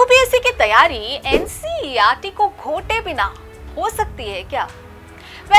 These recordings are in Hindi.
यूपीएससी की तैयारी एनसीईआरटी को घोटे बिना हो सकती है क्या?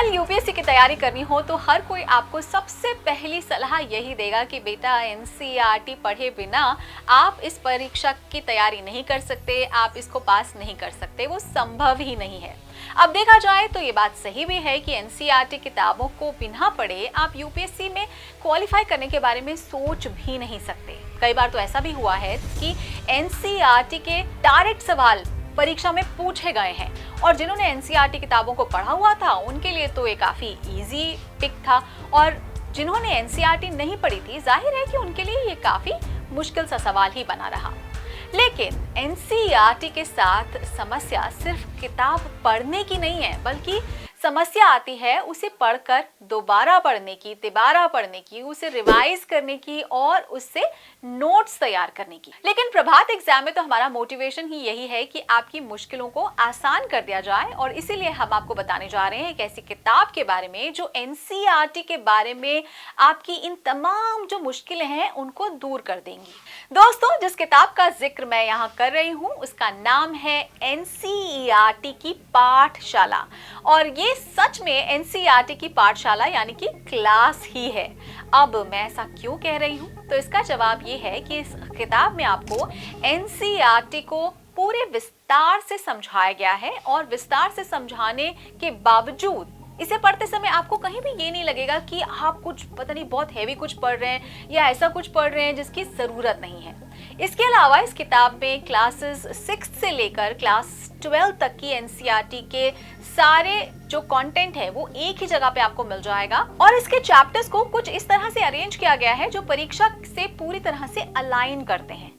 यूपीएससी की तैयारी करनी हो तो हर कोई आपको सबसे पहली सलाह यही देगा कि बेटा एनसीईआरटी पढ़े बिना आप इस परीक्षा की तैयारी नहीं कर सकते, आप इसको पास नहीं कर सकते, वो संभव ही नहीं है। अब देखा जाए तो ये बात सही भी है कि एनसीईआरटी किताबों को बिना पढ़े आप यूपीएससी में क्वालिफाई करने के बारे में सोच भी नहीं सकते। कई बार तो ऐसा भी हुआ है कि एनसीईआरटी के डायरेक्ट सवाल परीक्षा में पूछे गए हैं और जिन्होंने एनसीईआरटी किताबों को पढ़ा हुआ था उनके लिए तो ये काफी इजी पिक था, और जिन्होंने एनसीईआरटी नहीं पढ़ी थी जाहिर है कि उनके लिए ये काफी मुश्किल सा सवाल ही बना रहा। लेकिन एनसीईआरटी के साथ समस्या सिर्फ किताब पढ़ने की नहीं है, बल्कि समस्या आती है उसे पढ़कर दोबारा पढ़ने की, तिबारा पढ़ने की, उसे रिवाइज करने की और उससे नोट्स तैयार करने की। लेकिन प्रभात एग्जाम में तो हमारा मोटिवेशन ही यही है कि आपकी मुश्किलों को आसान कर दिया जाए, और इसीलिए हम आपको बताने जा रहे हैं एक ऐसी किताब के बारे में जो एनसीईआरटी के बारे में आपकी इन तमाम जो मुश्किलें हैं उनको दूर कर देंगी। दोस्तों, जिस किताब का जिक्र मैं यहाँ कर रही हूँ उसका नाम है एनसीईआरटी की पाठशाला, और ये सच में एनसीईआरटी की पाठशाला यानी कि क्लास ही है। अब मैं ऐसा क्यों कह रही हूँ, तो इसका जवाब ये है कि इस किताब में आपको एनसीईआरटी को पूरे विस्तार से समझाया गया है, और विस्तार से समझाने के बावजूद इसे पढ़ते समय आपको कहीं भी ये नहीं लगेगा कि आप कुछ पता नहीं बहुत हैवी कुछ पढ़ रहे हैं या ऐसा कुछ पढ़ रहे हैं जिसकी जरूरत नहीं है। इसके अलावा इस किताब में क्लासेस 6 से लेकर क्लास 12 तक की एनसीईआरटी के सारे जो कंटेंट है वो एक ही जगह पे आपको मिल जाएगा, और इसके चैप्टर्स को कुछ इस तरह से अरेंज किया गया है जो परीक्षा से पूरी तरह से अलाइन करते हैं।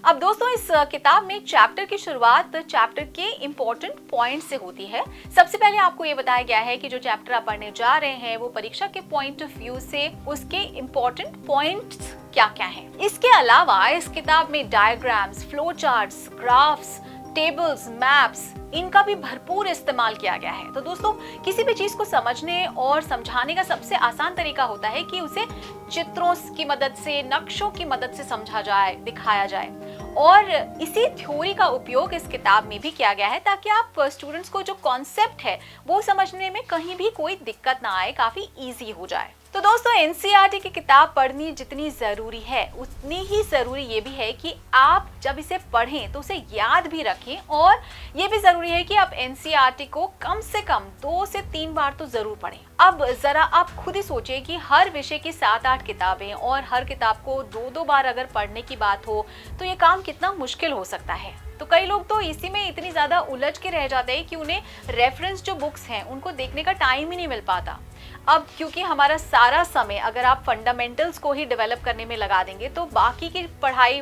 अब दोस्तों, इस किताब में चैप्टर की शुरुआत चैप्टर के इंपॉर्टेंट पॉइंट से होती है। सबसे पहले आपको ये बताया गया है कि जो चैप्टर आप पढ़ने जा रहे हैं वो परीक्षा के पॉइंट ऑफ व्यू से उसके इंपॉर्टेंट पॉइंट्स क्या क्या हैं। इसके अलावा इस किताब में diagrams, flow charts, graphs, tables, maps, इनका भी भरपूर इस्तेमाल किया गया है। तो दोस्तों, किसी भी चीज को समझने और समझाने का सबसे आसान तरीका होता है कि उसे चित्रों की मदद से, नक्शों की मदद से समझा जाए, दिखाया जाए, और इसी थ्योरी का उपयोग इस किताब में भी किया गया है ताकि आप स्टूडेंट्स को जो कॉन्सेप्ट है वो समझने में कहीं भी कोई दिक्कत ना आए, काफी इजी हो जाए। तो दोस्तों, एनसीईआरटी की किताब पढ़नी जितनी जरूरी है उतनी ही जरूरी ये भी है कि आप जब इसे पढ़ें तो उसे याद भी रखें, और ये भी जरूरी है कि आप एनसीईआरटी को कम से कम 2 से 3 बार तो जरूर पढ़ें। अब जरा आप खुद ही सोचिए कि हर विषय की 7-8 किताबें और हर किताब को 2-2 बार अगर पढ़ने की बात हो तो ये काम कितना मुश्किल हो सकता है। तो कई लोग तो इसी में इतनी ज्यादा उलझ के रह जाते हैं कि उन्हें रेफरेंस जो बुक्स हैं उनको देखने का टाइम ही नहीं मिल पाता। अब क्योंकि हमारा सारा समय अगर आप फंडामेंटल्स को ही डेवलप करने में लगा देंगे तो बाकी की पढ़ाई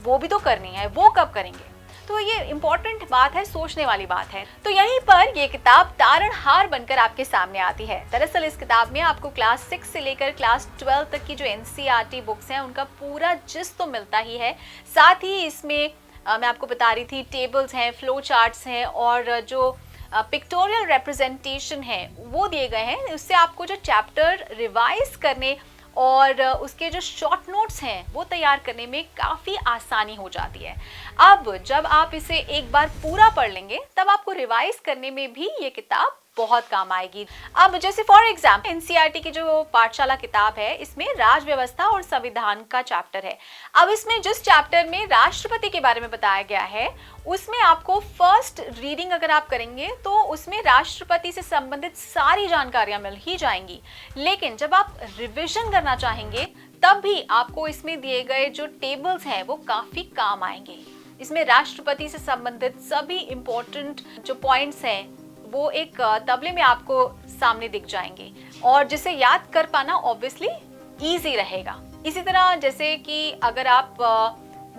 वो भी तो करनी है, वो कब करेंगे? तो ये इम्पोर्टेंट बात है, सोचने वाली बात है। तो यहीं पर ये किताब तारणहार बनकर आपके सामने आती है। दरअसल इस किताब में आपको क्लास 6 से लेकर क्लास 12 तक की जो एनसीईआरटी बुक्स हैं उनका पूरा जिस्ट तो मिलता ही है, साथ ही इसमें मैं आपको बता रही थी टेबल्स हैं, फ्लो चार्ट्स हैं, और जो पिक्टोरियल रिप्रेजेंटेशन है वो दिए गए हैं। उससे आपको जो चैप्टर रिवाइज करने और उसके जो शॉर्ट नोट्स हैं वो तैयार करने में काफ़ी आसानी हो जाती है। अब जब आप इसे एक बार पूरा पढ़ लेंगे तब आपको रिवाइज करने में भी ये किताब बहुत काम आएगी। अब जैसे फॉर एग्जाम्पल एनसीईआरटी की जो पाठशाला किताब है इसमें राज व्यवस्था और संविधान का चैप्टर है। अब इसमें जिस चैप्टर में राष्ट्रपति के बारे में बताया गया है उसमें आपको फर्स्ट रीडिंग अगर आप करेंगे तो उसमें राष्ट्रपति से संबंधित सारी जानकारियां मिल ही जाएंगी, लेकिन जब आप रिविजन करना चाहेंगे तब भी आपको इसमें दिए गए जो टेबल्स हैं वो काफी काम आएंगे। इसमें राष्ट्रपति से संबंधित सभी इंपॉर्टेंट जो पॉइंट्स हैं वो एक तबले में आपको सामने दिख जाएंगे, और जिसे याद कर पाना ऑब्वियसली इजी रहेगा। इसी तरह जैसे कि अगर आप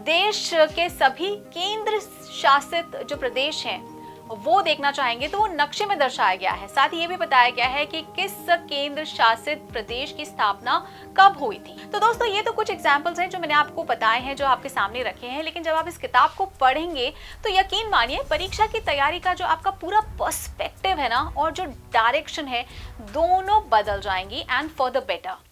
देश के सभी केंद्र शासित जो प्रदेश हैं वो देखना चाहेंगे तो वो नक्शे में दर्शाया गया है। साथ ही ये भी बताया गया है कि किस केंद्र शासित प्रदेश की स्थापना कब हुई थी। तो दोस्तों, ये तो कुछ एग्जांपल्स हैं जो मैंने आपको बताए हैं, जो आपके सामने रखे हैं, लेकिन जब आप इस किताब को पढ़ेंगे तो यकीन मानिए परीक्षा की तैयारी का जो आपका पूरा पर्सपेक्टिव है ना और जो डायरेक्शन है दोनों बदल जाएंगी, एंड फॉर द बेटर।